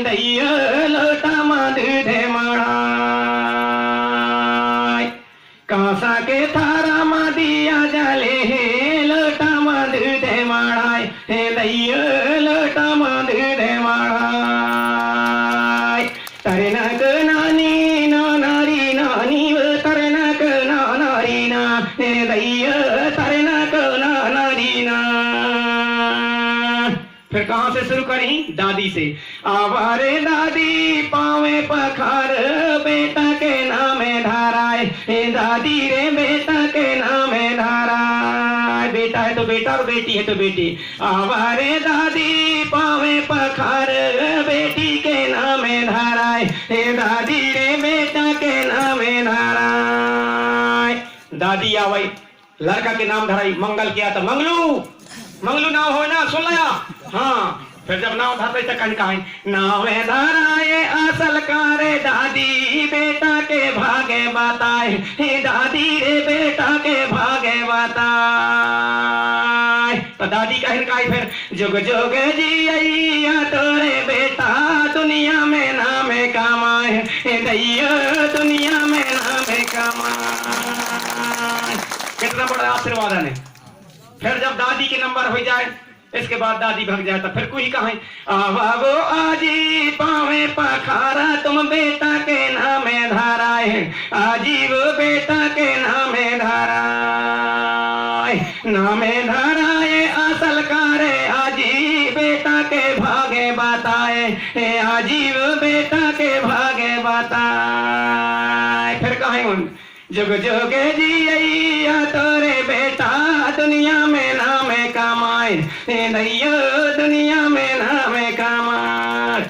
दैया लोटा दूधे मड़ाई कांसा के थारा मा दिया जले हे लोटा दूधे मड़ाई हे दैया लोटा दूधे मड़ाई तरनक नानी ना नारी नानी व तरनक ना नारी ना हे दैया तरनक ना नारी ना। फिर कहाँ से शुरू करें? दादी से। आवारे दादी पावे पखार बेटा के नामे धाराए हे दादी रे बेटा के नामे धाराए बेटा है तो बेटा और बेटी है तो बेटी। आवारे दादी पावे पखार बेटी के नामे धाराए हे दादी रे बेटा के नामे धाराए। दादी आवई लड़का के नाम धराई मंगल किया तो मंगलू मंगलू नाम हो ना सुन लिया। हाँ फिर जब नाम धरते तो कहीं कहीं नाम धराए असल कारे दादी बेटा के भागे बताए हे दादी रे बेटा के भागे बताए। तो दादी कहीं कहीं फिर जुग जुग जी तोरे बेटा दुनिया में नामे कमाए हे दैया दुनिया में नामे कमाए। कितना बड़ा आशीर्वाद है। फिर जब दादी के नंबर हो जाए इसके बाद दादी भाग जाए तो फिर कोई कहे आवागो आजी पावे पखारा तुम बेटा के नामे धाराए आजी वो बेटा के नामे धाराए नामे धाराए असल कारे आजी बेटा के भागे बताए हे आजी वो बेटा के भागे बताए। फिर कहे उन जुग जुग जी तोरे बेटा दुनिया में नामे कमाए हे दैया दुनिया में नामे कमाए।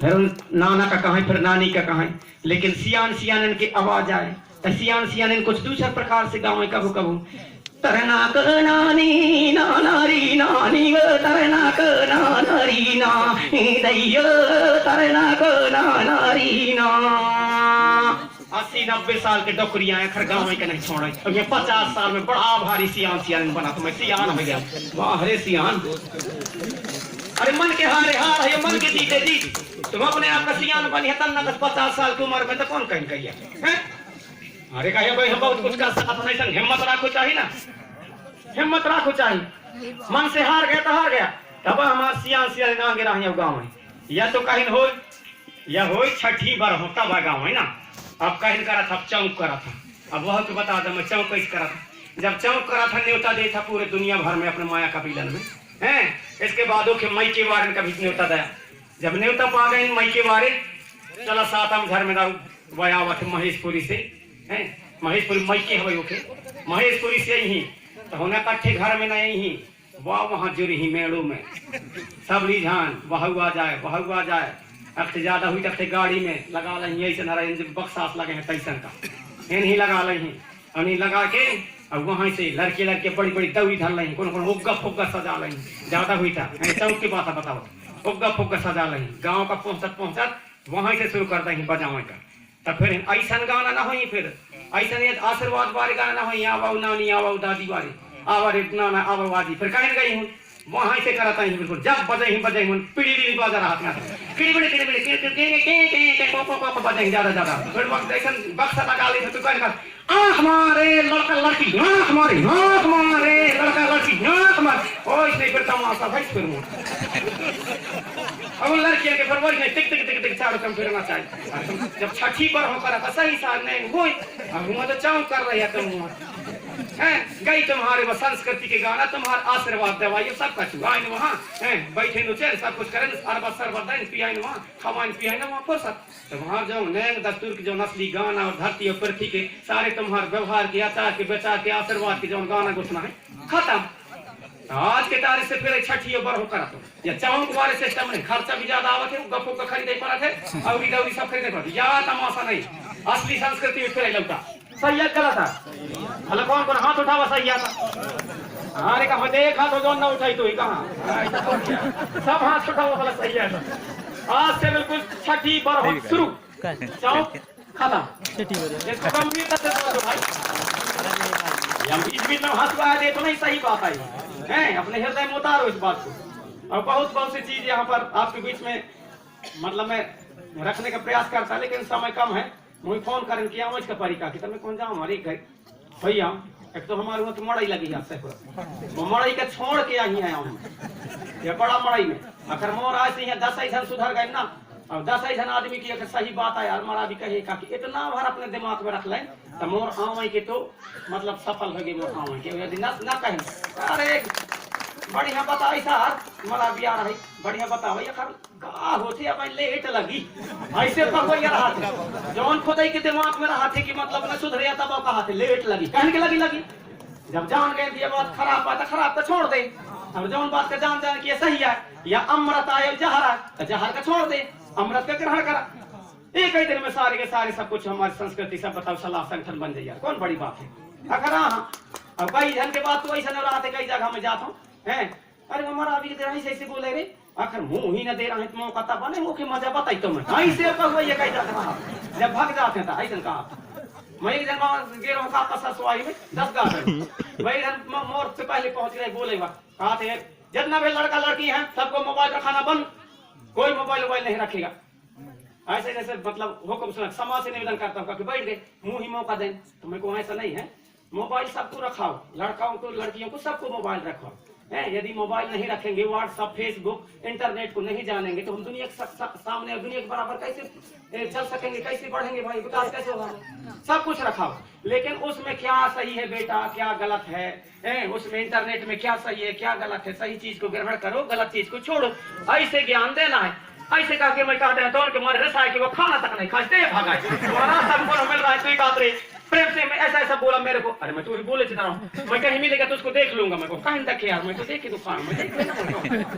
फिर नाना का कहें फिर नानी का कहें लेकिन सियान सियानन की आवाज आए तो सियान सियानन कुछ दूसरे प्रकार से गाँव कबू कबू तरनाक नानी ना नारी नानी वो तरनाक ना नारी ना हे दैया तरनाक ना नारी ना। 80-90 साल के डोकरियां खर गाँव के नहीं छोड़े अब ये 50 साल में बड़ा भारी सियान सियान बना तो मैं सियान हो गया। वाह रे सियान अरे मन के हारे हार है मन के जीते जीत तुम अपने आप का सियान बनी है तन्ना 50 साल की उम्र में तो कौन कहीं कहिए हैं? अरे कहिए भाई हम बहुत कुछ का साथ नहीं संग हिम्मत रखो चाहिए ना हिम्मत रखो चाहिए। मन से हार गया तो हार गया तब हमारे सियान सियान आगे रहे गाँव में या तो कहीं हो या हो छठी बार होता बा गाँव है ना। अब कहीं करा था चौक करा था अब वह तो बता दे मैं चौक कैसे करा था जब चौक करा था न्योता दे था पूरे दुनिया भर में अपने माया कबीलन में हैं। इसके बाद के मई के वारे का भी न्योता दिया जब न्योता पा गए मई के वारे चला सातम घर में रहू वह आवत महेशपुरी से हैं महेशपुरी मई के हवे ओके महेशपुरी से ही तो होना कट्ठे घर में नहीं ही वाह वहाँ जुड़ी ही मेड़ू में सब रिझान बहू आ जाए अक्टे ज्यादा हुई तक गाड़ी में लगा लें ऐसे बक्सास लगे हैं तैसन का नहीं लगा लें और लगा के और वहाँ से लड़के लड़के बड़ी बड़ी दौड़ी धर लें कौन कौन उग्गा फुग्गा सजा लें ज्यादा हुई था चौक की बात बताओ उग्गा फुग्गा सजा लें गाँव का पहुँचत वहाँ से शुरू कर दें बजावे का। तब फिर ऐसा गाना ना हो फिर ऐसा आशीर्वाद वाले गाना ना हो आवाऊ नानी आवाऊ दादी वाले आवारे नाना आवाजी फिर कहीं गई हूँ वहाँ से करता ही बिल्कुल जब बजे ही पीढ़ी बाजा रहा बजे ज्यादा फिर बक्सा लगा ले तो हमारे लड़का लड़की हमारे लड़का लड़की ओ इसने फिर तमाशा भाई फिर अब लड़कियों के फिर वही नहीं टिक टिक टिक टिक चारों कम फिरना चाहिए जब छठी पर हो करा सही साल नहीं वो अब तो चाव कर रही है तुम गई तुम्हारे वो संस्कृति के गाना तुम्हारा आशीर्वाद दवाइए सब कुछ वहाँ बैठे नुचे सब कुछ करें पियाई वहाँ खवान पियाई ना वहाँ फुर्सत तो वहाँ जो नए दस्तूर के जो नस्ली गाना और धरती और पृथ्वी के सारे तुम्हारे व्यवहार के आचार के विचार के आशीर्वाद के जो गाना घुसना है खत्म। आज के तारीख से फिर छठी बर हो करा तो या चावल वाले सिस्टम में खर्चा भी ज्यादा आवत है गप्पो का खरीदे पड़ा थे अवरी दौरी सब खरीदे पड़ा या तमाशा नहीं असली संस्कृति में फिर लौटा सही गलत था भले कौन कौन हाथ उठावा सही था अरे कहा देख हाथ जो ना उठाई तो ही कहा सब हाथ उठावा भला सही है। आज से बिल्कुल छठी बर हो शुरू चौक खत्म इसको गंभीरता से समझो भाई हम बीच बीच में हंसवा दे तो नहीं सही बात आई है अपने हृदय में उतारो इस बात को। और बहुत बहुत सी चीज यहाँ पर आपके बीच में मतलब मैं रखने का प्रयास करता, लेकिन समय कम है। मुझे फोन करें किया मुझ का परीक्षा की तब कौन जाऊँ हमारे घर भैया। एक तो हमारे वहाँ तो मड़ई लगी है, वो मड़ई के छोड़ के आई आया हूँ ये बड़ा मड़ई में। अगर मोर आज से 10 ऐसा सुधर गए ना, और 10 ऐसा आदमी की अगर सही बात है यार हमारा भी कहे कि इतना भर अपने दिमाग में रख लें तो मोर आवे के तो मतलब सफल हो गए। मोर आवे के यदि न कहें अरे बढ़िया बताई सर मला बिया रही बढ़िया बताओ यार का होते अब लेट लगी ऐसे पको यार हाथ जौन खोदई के दिमाग में रहा थे कि मतलब न सुधरिया तब कहा थे लेट लगी कहने के लगी जब जान गए ये बात खराब बात खराब तो छोड़ दे। और जौन बात का जान जान कि सही है या अमृत आयल जहर है तो जहर का छोड़ दे, अमृत का ग्रहण करा। एक ही दिन में सारे के सारे सब कुछ हमारी संस्कृति सब बताओ सलाह संगठन बन जाए, कौन बड़ी बात है। अगर हाँ अब कई जन के बाद तो ऐसा न रहा थे कई जगह में जाता हूँ है अरे हमारा अभी दे रहा है ऐसे बोले रे आखिर मुंह ही न दे रहा है मौका तब बने मुंह की मजा बताई तो मैं ऐसे कहो ये कई जाता जब भाग जाते हैं ऐसा कहा मैं एक जन गेरों का पसवाई में 10 गाँव वही मोर से पहले पहुंच गए बोले कहा थे जितना भी लड़का लड़की है सबको मोबाइल रखाना बंद, कोई मोबाइल नहीं रखेगा। ऐसे जैसे मतलब हुक्म सुना समाज से निवेदन करता हूँ कि बैठ गए मुंह ही मौका दें तो मेरे को ऐसा नहीं है। मोबाइल सबको रखाओ, लड़काओं को लड़कियों को सबको मोबाइल रखो है। यदि मोबाइल नहीं रखेंगे व्हाट्सएप फेसबुक इंटरनेट को नहीं जानेंगे तो हम दुनिया के सामने दुनिया के बराबर कैसे चल सकेंगे, कैसे बढ़ेंगे भाई, विकास कैसे होगा। सब कुछ रखाओ लेकिन उसमें क्या सही है बेटा क्या गलत है, उसमें इंटरनेट में क्या सही है क्या गलत है, सही चीज को ग्रहण करो गलत चीज को छोड़ो। ऐसे ज्ञान देना है। ऐसे कहा कि मैं कहते हैं दौड़ के मारे रसाय कि वो खाना तक नहीं खाते भागा सबको मिल रहा है तू कातरे प्रेम से मैं ऐसा बोला मेरे को। अरे मैं तो बोले चला मैं कहीं मिलेगा तो उसको देख लूंगा। मैं को कहीं देखे यार मैं तो देखी दुकान में देख लेना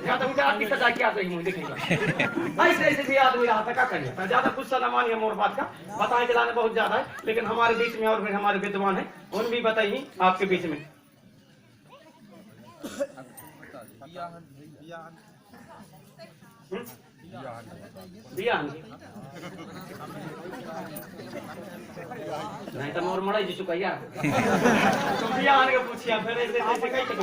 या तो उनका आपकी सजा क्या सही मुझे देखेगा। ऐसे भी आदमी रहा था क्या करिए ज्यादा गुस्सा न मानिए मोर बात का बताने दिलाने बहुत ज्यादा है लेकिन हमारे बीच में और फिर हमारे विद्वान है उन भी बताइए आपके बीच में नहीं तो मोर मड़ाई जी चुका यार तुम भी आने के पूछिया फिर ऐसे ऐसे कई तक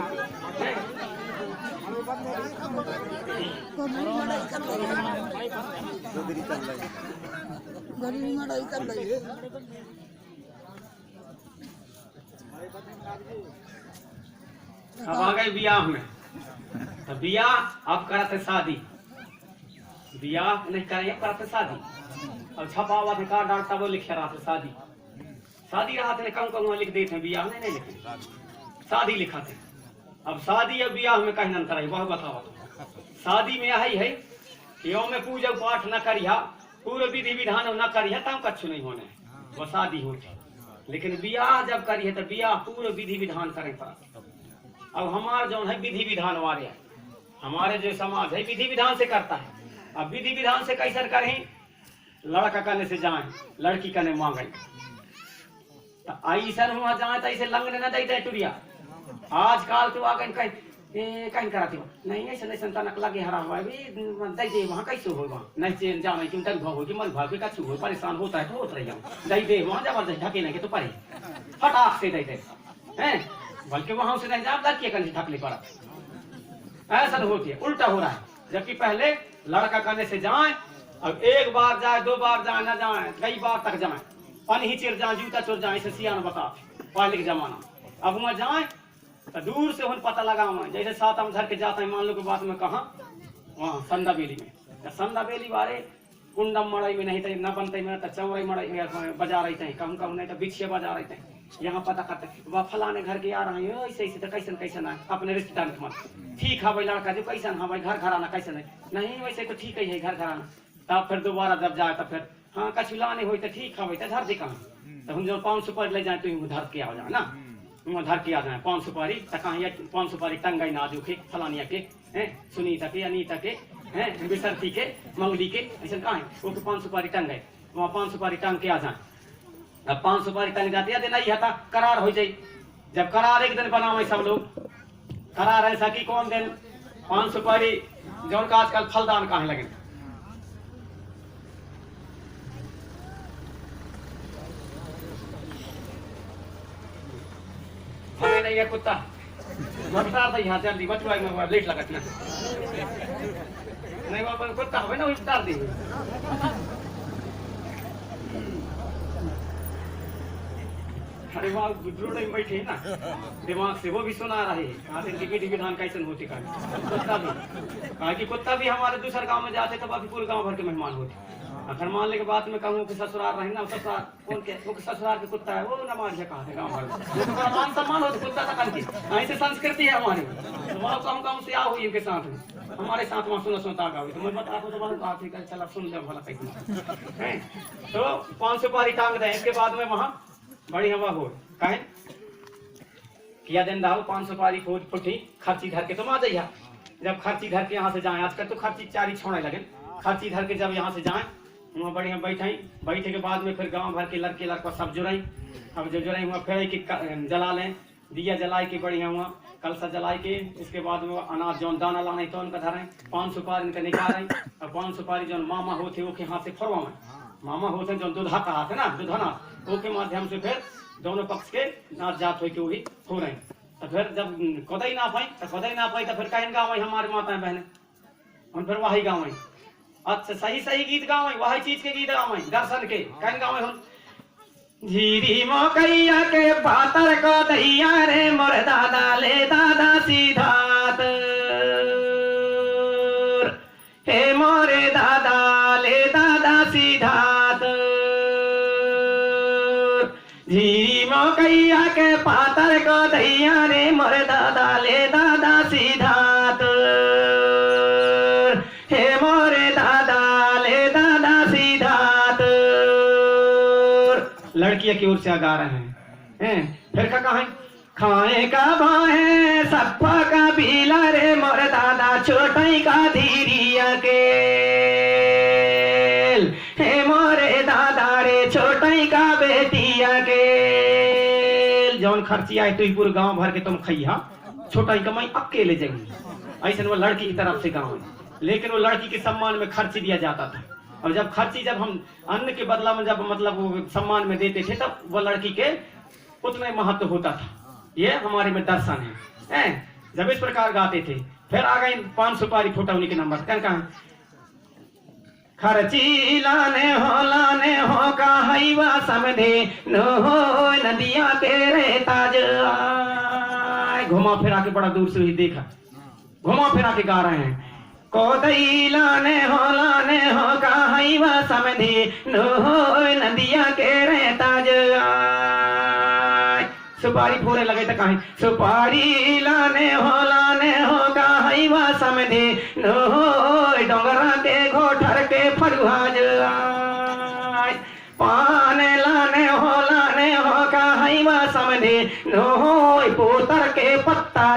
अब आ गए ब्याह में। तो ब्याह अब करते शादी, ब्याह नहीं करे करते शादी। अब छपा हुआ था कार्ड डालता वो लिखे रहा था शादी, शादी रहा था कम कम लिख देते हैं ब्याह नहीं लिखे शादी लिखा थे। अब शादी और ब्याह में कहीं अंतर है वह बताओ। शादी में यही है कि यो में पूजा पाठ न करिया पूरे विधि विधान न करिया तब कछु नहीं होने वो शादी होती। लेकिन ब्याह जब करिए तो ब्याह पूरे विधि विधान करे पड़ा। अब हमारे जो है विधि विधान वाले हमारे जो समाज है विधि विधान से करता है। अब विधि विधान से कैसे करें, लड़का करने से जाए लड़की करने मांगे तो ऐसा हुआ जाए तो ऐसे लंगने न देते टुरिया। आजकल तो आगे कहीं कराती नहीं ऐसे नहीं संतानक लगे हरा हुआ दे दे वहाँ कैसे होगा नहीं जाने क्यों तक भाव होगी मन भाव के कछु हो परेशान होता है तो होता रही दे दे वहाँ जबरदस्त ढके नहीं तो परे फटाक से दे दे हैं बल्कि वहां से नहीं जा लड़की करने ढकली पड़ा। ऐसा होती है उल्टा हो रहा है। जबकि पहले लड़का करने से जाए अब एक बार जाए 2 बार जाए न जाए कई बार तक जाए पानी ही चिर जाए जूता चोर जाए ऐसे सियान बता पहले के जमाना। अब वहाँ जाए तो दूर से उन पता लगा हुआ जैसे सात हम धर के जाते हैं मान लो के बात में कहा वहाँ संदा बेली में संदा बेली बारे कुंडम मड़ई में नहीं थे न बनते में तो चौराई मड़ई बजा रही थे कम कम नहीं तो बिछिया बजा रहे थे। यहाँ पता करते वह फलाने घर के आ रहे हैं ऐसे ऐसे तो कैसन कैसन है अपने रिश्तेदार के मन ठीक है भाई लड़का जो कैसन है भाई घर घराना कैसन है नहीं वैसे तो ठीक है घर घराना। तब फिर दोबारा जब जाए तो फिर हाँ कछु लाने हो तो ठीक है भाई तो धर दे कहाँ तो हम जो 5 सुपारी ले जाए तो धर के आ जाए ना वहाँ धर के आ जाए 5 सुपारी तो कहाँ 5 सुपारी टंगाई ना जो के फलानिया के हैं सुनीता के अनीता के हैं बिसरती के मंगली के ऐसा कहाँ है वो 5 सुपारी टंगाई वहाँ 5 सुपारी टंग के आ जाए। अब 5 सुपारी टंग जाती है नहीं है करार हो जाए। जब करार एक दिन बनावे सब लोग करार ऐसा कि कौन दिन 5 सुपारी जो का आजकल फलदान कहाँ लगे नहीं है कुत्ता बता यहाँ जल्दी बचवा लेट लगत ना नहीं बाबा कुत्ता हो ना उतार दी अरे वहाँ रोड में बैठे ना दिमाग से वो भी सुना रहे कहा से टिकट विधान कैसे होती का कुत्ता भी कहा कि कुत्ता भी हमारे दूसरे गांव में जाते तब अभी पूरे गांव भर के मेहमान होते अगर मान ले के बाद में कहूँ कि ससुराल रहे ना ससुराल कौन के वो ससुराल के कुत्ता है वो नमाज है कहा गाँव भर में मान सम्मान हो कुत्ता तक की ऐसी संस्कृति है हमारी वहाँ कम कम से आओ इनके साथ में हमारे साथ वहाँ सुना सुनता गाँव तो मैं बता तो बहुत कहा थी चला सुन ले भला कैसे तो 500 पारी टांग दें इसके बाद में वहाँ बड़ी हवा हो कहे किया दिन दाऊ 500 पारी फूट फुटी खर्ची धर के तुम आ जाइए जब खर्ची धर के यहाँ से जाए आजकल तो खर्ची चारी छोड़ने लगे खर्ची धर के जब यहाँ से जाए वहाँ बढ़िया बैठे के बाद में फिर गांव भर के लड़के लड़का सब जुड़ाई अब जो जुड़ाई वहाँ फिर के जला लें दिया जलाए के बढ़िया हुआ कलसा जलाए के इसके बाद में अनाज जौन दाना लाने तो उनका धरें 500 पारी इनका निकालें और 500 पारी जौन मामा होते वो के हाथ से फरवाएं मामा होते जो दुधा का हाथ है ना दुधाना वो के माध्यम से फिर दोनों पक्ष के नाच जात हो वही हो रहे तो फिर जब कोदाई ना पाई तो फिर कहीं गाँव हमारे माता बहने हम फिर वही गाँव अच्छा सही गीत गाँव वही चीज के गीत गाँव दर्शन के कहीं गाँव हम झीरी मकैया के पातर को दैया रे मोर दादा ले दादा सीधात हे मोरे दादा ले दादा सीधात झीरी मकैया के पातर को दैया रे मोर दादा ले दादा सीधात हे मोरे दादा ले दादा सीधात लड़कियां की ओर से गा रहे हैं फिर क्या कहें खाए का भाए सप्पा का बीला रे मोर दादा छोटाई का धीरिया के हे मोरे दादा रे छोटाई का बेटिया के जौन खर्ची आए तो पूरे गांव भर के तुम खैया छोटाई कमाई अकेले जाएंगे ऐसे वो लड़की की तरफ से गाँव लेकिन वो लड़की के सम्मान में खर्च दिया जाता था और जब खर्ची जब हम अन्न के बदला में जब मतलब वो सम्मान में देते थे तब वो लड़की के उतना महत्व होता था ये हमारे में दर्शन है जब इस प्रकार गाते थे फिर आ गए 500 पारी फूटा उन्हीं के नंबर कहा खर्ची लाने हो कहवा समझे न हो नदिया तेरे ताज घुमा फिरा के बड़ा दूर से ही देखा घुमा फिरा के गा रहे हैं कोदई लाने हो कहवा समझे न हो नदिया के रहता सुपारी फोड़े लगे तो कहीं सुपारी लाने हो कहवा समझे न हो डोंगरा के घोठर के फरुहाज पान लाने हो कहवा समझे न हो पोतर के पत्ता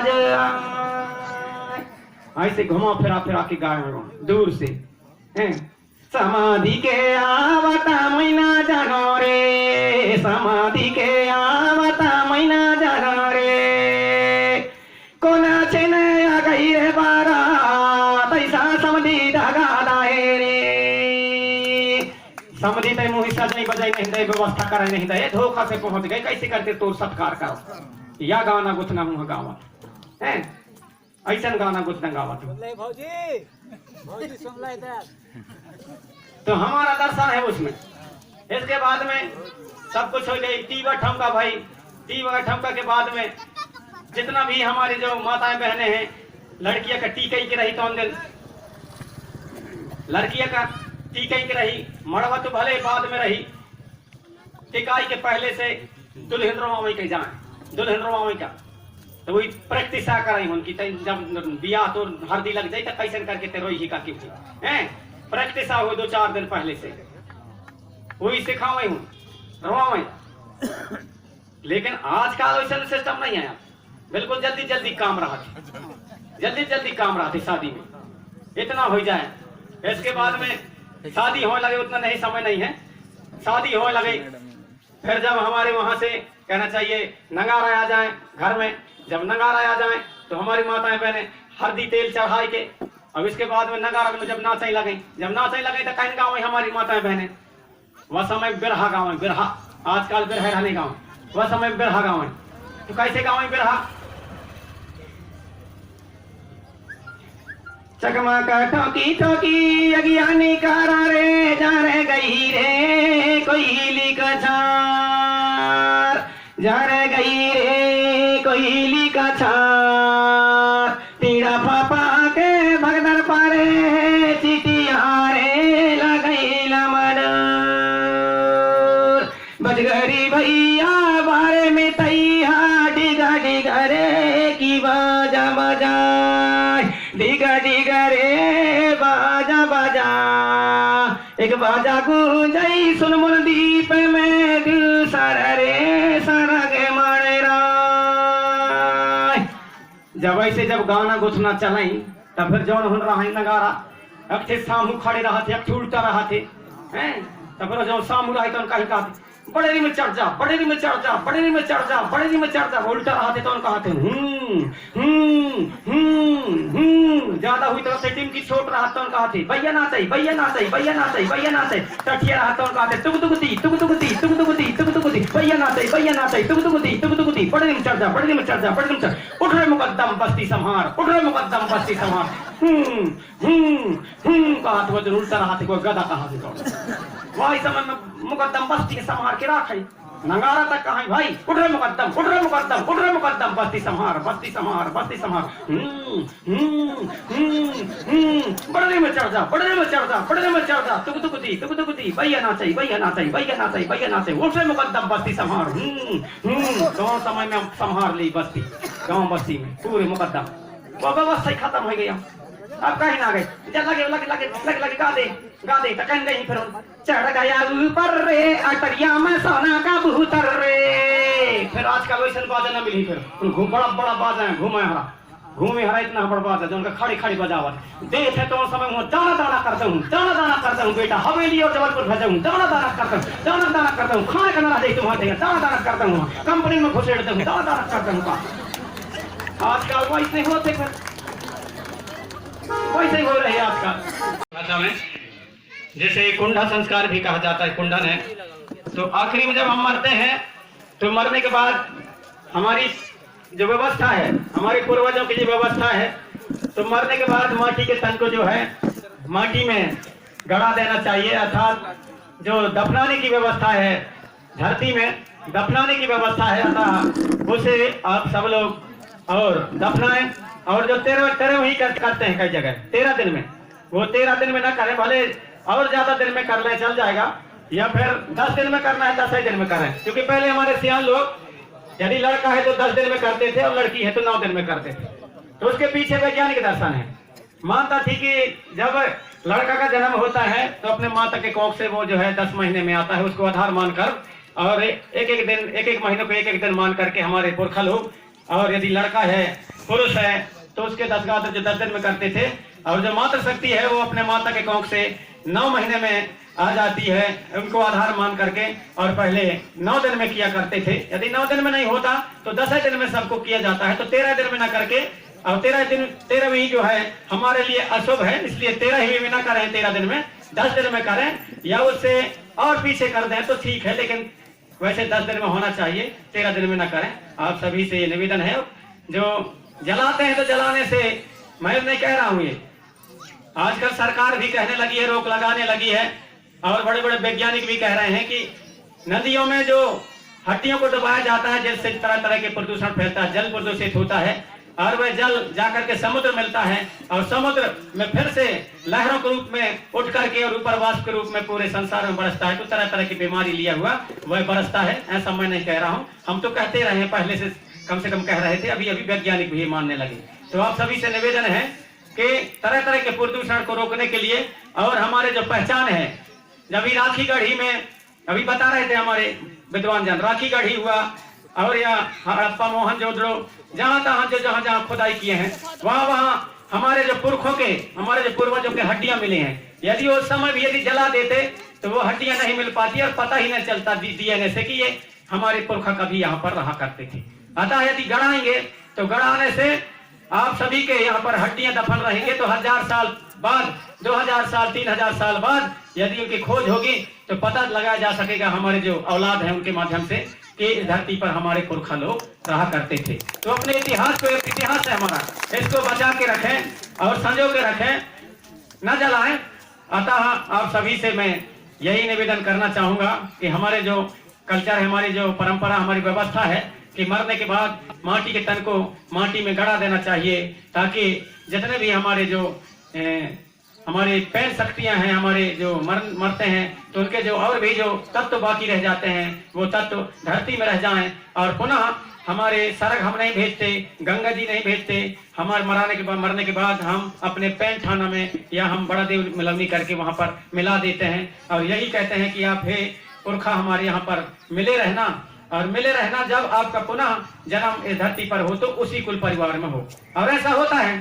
ऐसे घुमा फिरा के गा दूर से समाधि के आवता मैना जानो रे समाधि के आवता मैना जानो रे कोना छेने आ गई रे बारा तैसा समधि धागा दाए रे समधि तय मुँह सजाई बजाई नहीं दे व्यवस्था करे नहीं दे धोखा से पहुंच गए कैसे करके तोर सत्कार करो या गाना गुथना मुँह गावा है ऐसा गाना गुथना गावा तो हमारा दर्शन है उसमें इसके बाद में सब कुछ हो गई टीवा ठमका भाई टीवा ठमका के बाद में जितना भी हमारी जो माताएं बहनें हैं लड़कियां का टीका ही रही तो अंदर लड़कियां का टीका ही रही मड़वा तो भले बाद में रही टिकाई के पहले से दुल्हन रोमावी के जाए दुल्हन रोमावी का तो वही प्रैक्टिस कराई उनकी जब बिया तो हल्दी लग जाए तो कैसे करके तेरो ही का हैं प्रैक्टिस हो 2-4 दिन पहले से वही सिखावे हूँ रोवावे लेकिन आजकल वैसा सिस्टम नहीं आया बिल्कुल जल्दी काम रहा जल्दी काम रहा थी शादी में इतना हो जाए इसके बाद में शादी होने लगे उतना नहीं समय नहीं है शादी होने लगे फिर जब हमारे वहां से कहना चाहिए नगारा आ जाए घर में जब नगारा आ जाए तो हमारी माताएं बहनें हल्दी तेल चढ़ाई के अब इसके बाद में नगारा में जब नाचे लगे तो कहीं गाँव में हमारी माताएं बहनें वह समय बिरहा गाँव है बिरहा आजकल बिरहा रहने गाँव वह समय बिरहा गाँव है तो कैसे गाँव है बिरहा चकमक ठोकी ठोकी अज्ञानी कारा रे जा रे गई रे कोयली का छार, जा रे गई रे कोयली का छार। पीड़ा पापा के भगदर पारे चिटिया रे लगई लमर, बजगरी भैया बारे में तैया डिगा डिगा रे की बाजा बजा, डिगा डिगा रे बाजा बजा। एक बाजा गूंजई सुन मुन दीप में दिल सारा रे सारा के मारे राय। जब ऐसे जब गाना गुथना चलाई तब फिर जौन हुन रहा नगारा अब थे सामू खड़े रहा थे, अब उल्टा रहा थे हैं। तब फिर जो सामू रहा तो कहीं कहा बड़ेरी में चढ़ जा, बड़ेरी में चढ़ जा, बड़ेरी में चढ़ जा, बड़ेरी में चढ़ जा। उल्टा रहा थे तो कहा थे ज्यादा हुई तरफ से टीम की छोट रहा तो कहा थे भैया ना चाहिए, भैया ना चाहिए, भैया ना चाहिए, भैया ना चाहिए। टठिया रहा तो कहा थे तुक तुकती तुक तुकती तुक तुकती तुक तुकती, भैया ना चाहिए, भैया ना चाहिए, तुक तुकती तुक तुकती। बड़ेरी में चढ़ जा, बड़ेरी में चढ़ जा, बड़ेरी में चढ़। उठ रहे मुकद्दम बस्ती संहार, उठ रहे मुकद्दम बस्ती संहार। कहा तो वो उल्टा रहा थे कोई गधा कहा से वही समय में मुकद्दम बस्ती के संहार के राख है। नगारा तक कहा भाई उठ रहे मुकद्दम, उठ रहे मुकद्दम, उठ रहे मुकद्दम बस्ती संहार, बस्ती संहार, बस्ती संहार। बड़े में चढ़ जा, बड़े में चढ़ जा, बड़े में चढ़ जा। तुक तुकती तुक तुकती, भैया ना चाहिए, भैया ना चाहिए, भैया ना चाहिए, भैया ना चाहिए। उठ रहे मुकद्दम बस्ती संहार। गाँव समय में संहार ली बस्ती, गाँव बस्ती में पूरे मुकद्दम वो व्यवस्था ही खत्म हो गया। अब कहीं ना गए लगे लगे लगे लगे लगे गा दे तो कहीं गई फिर चढ़ गया ऊपर रे अटरिया में सोना का भूतर रे। फिर आजकल वैसे बाजा ना मिली, फिर बड़ा बड़ा बाजा है घूमे हरा इतना बड़ा बाजा जो उनका खड़ी खड़ी बजावत देखे तो समय में दाना दाना करता हूँ, दाना दाना करता हूँ बेटा हवेली और जबलपुर भेजा हूँ, दाना दाना करता हूँ, दाना दाना करता हूँ। खाने का ना दे तुम्हारे दाना दाना करता हूँ, कंपनी में घुसेड़ता हूँ, दाना दाना करता हूँ। आजकल वैसे होते फिर वैसे हो रही है आजकल भाषा में। जैसे कुंडा संस्कार भी कहा जाता है, कुंडन है। तो आखिरी में जब हम मरते हैं तो मरने के बाद हमारी जो व्यवस्था है, हमारे पूर्वजों की जो व्यवस्था है, तो मरने के बाद माटी के तन को जो है माटी में गड़ा देना चाहिए, अर्थात जो दफनाने की व्यवस्था है, धरती में दफनाने की व्यवस्था है, अतः उसे आप सब लोग और दफनाएं। और जो 13 ही करते हैं कई जगह 13 दिन में, वो 13 दिन में ना करें, भले और ज्यादा दिन में कर ले चल जाएगा, या फिर 10 दिन में करना है 10 ही दिन में करें। क्योंकि पहले हमारे सियान लोग यदि लड़का है तो 10 दिन में करते थे और लड़की है तो 9 दिन में करते थे। तो उसके पीछे वैज्ञानिक दर्शन है। मानता थी कि जब लड़का का जन्म होता है तो अपने माता के कोख से वो जो है 10 महीने में आता है, उसको आधार मानकर और एक महीने को एक दिन मान करके हमारे पुरखा लोग, और यदि लड़का है पुरुष है तो उसके 10 गात्र जो 10 दिन में करते थे। और जो मातृ शक्ति है वो अपने माता के कोख से 9 महीने में आ जाती है, उनको आधार मान करके, और पहले 9 दिन में किया करते थे। यदि 9 दिन में नहीं होता तो 10 दिन में सबको किया जाता है। तो 13 दिन में न करके, और 13वीं जो है हमारे लिए अशुभ है, इसलिए 13वीं में न करें, 13 दिन में 10 दिन में करें, या उससे और पीछे कर दें तो ठीक है, लेकिन वैसे 10 दिन में होना चाहिए, 13 दिन में न करें। आप सभी से ये निवेदन है। जो जलाते हैं तो जलाने से मैं नहीं कह रहा हूं, ये आजकल सरकार भी कहने लगी है, रोक लगाने लगी है, और बड़े बड़े वैज्ञानिक भी कह रहे हैं कि नदियों में जो हड्डियों को डुबाया जाता है जिससे तरह तरह के प्रदूषण फैलता है, जल प्रदूषित होता है, और वह जल जाकर के समुद्र मिलता है, और समुद्र में फिर से लहरों के रूप में उठ करके और ऊपर वाष्प के रूप में पूरे संसार में बरसता है। तो तरह तरह की बीमारी लिया हुआ वह बरसता है। ऐसा मैं नहीं कह रहा हूँ, हम तो कहते रहे हैं, पहले से कम कह रहे थे, अभी वैज्ञानिक भी मानने लगे। तो आप सभी से निवेदन है कि तरह तरह के प्रदूषण को रोकने के लिए, और हमारे जो पहचान है, जब भी राखी गढ़ी में अभी बता रहे थे हमारे विद्वान जन, राखी गढ़ी हुआ और या हड़प्पा मोहनजोदड़ो, जहाँ तहाँ जो जहाँ खुदाई किए हैं, वहाँ हमारे जो पुरखों के, हमारे जो पूर्वजों के हड्डियां मिली हैं। यदि उस समय भी यदि जला देते तो वो हड्डियां नहीं मिल पाती, और पता ही नहीं चलता डीएनए से कि ये हमारे पुरखा कभी यहाँ पर रहा करते थे। अतः यदि गड़ाएंगे तो गड़ाने से आप सभी के यहाँ पर हड्डियां दफन रहेंगे, तो 1000 साल बाद, 2000 साल, 3000 साल बाद यदि उनकी खोज होगी तो पता लगाया जा सकेगा हमारे जो औलाद है उनके माध्यम से कि इस धरती पर हमारे पुरखा लोग रहा करते थे। तो अपने इतिहास को, एक इतिहास है हमारा, इसको बचा के रखें और संजो के रखें, न जलाएं। अतः आप सभी से मैं यही निवेदन करना चाहूंगा कि हमारे जो कल्चर है, हमारी जो परंपरा, हमारी व्यवस्था है कि मरने के बाद माटी के तन को माटी में गड़ा देना चाहिए, ताकि जितने भी हमारे जो हमारे पैन शक्तियां हैं, हमारे जो मरते हैं, तो उनके जो और भी जो तत्व बाकी रह जाते हैं वो तत्व धरती में रह जाएं। और पुनः हमारे सरग हम नहीं भेजते, गंगा जी नहीं भेजते, हमारे मरने के बाद हम अपने पैन थाना में या हम बड़ा देव मिलवनी करके वहां पर मिला देते हैं और यही कहते हैं कि आप हे पुरखा हमारे यहाँ पर मिले रहना। और मिले रहना जब आपका पुनः जन्म इस धरती पर हो तो उसी कुल परिवार में हो। और ऐसा होता है,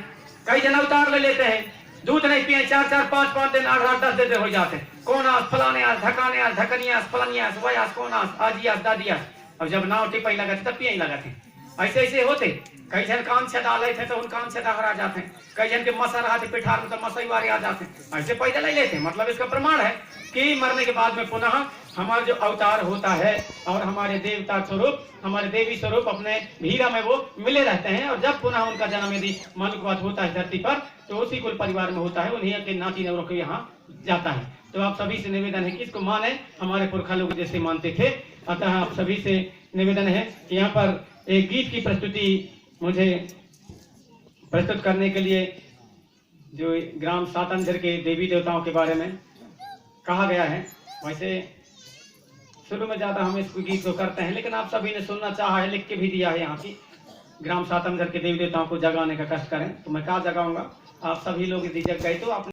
कई जन अवतार ले लेते हैं, दूध नहीं पिए 4-4, 5-5 दिन, 8-8, 10 दिन हो जाते, कौन आस, फलाने आस, ढकाने आस, ढकनियास, फलानियास, वयास, कौन आस, आजियास, दादियास। अब जब नाव टिपाई लगा तब पिए लगाते, ऐसे ऐसे होते। कई जन कान से डाले थे तो उन कान से हरा जाते हैं, कई जन के मसा रहा थे पिठार में तो मसई वारे आ जाते हैं, ऐसे पैदल ले लेते। मतलब इसका प्रमाण है कि मरने के बाद में पुनः हमारा जो अवतार होता है और हमारे देवता स्वरूप, हमारे देवी स्वरूप अपने भीरा में वो मिले रहते हैं। और जब पुनः उनका जन्म यदि मालूमात होता है धरती पर तो उसी कुल परिवार में होता है, उन्हीं के नाती नवरों के यहाँ जाता है। तो आप सभी से निवेदन है कि इसको माने, हमारे पुरखा लोग जैसे मानते थे। अतः आप सभी से निवेदन है कि यहाँ पर एक गीत की प्रस्तुति मुझे प्रस्तुत करने के लिए, जो ग्राम सातंजर के देवी देवताओं के बारे में कहा गया है। वैसे शुरू में ज्यादा हम इस गीत को करते हैं, लेकिन आप सभी ने सुनना चाहा है, लिख के भी दिया है यहाँ की, ग्राम सातंजर के देवी देवताओं को जगाने का कष्ट करें। तो मैं कहाँ जगाऊंगा, आप सभी लोग यदि जग गए तो आप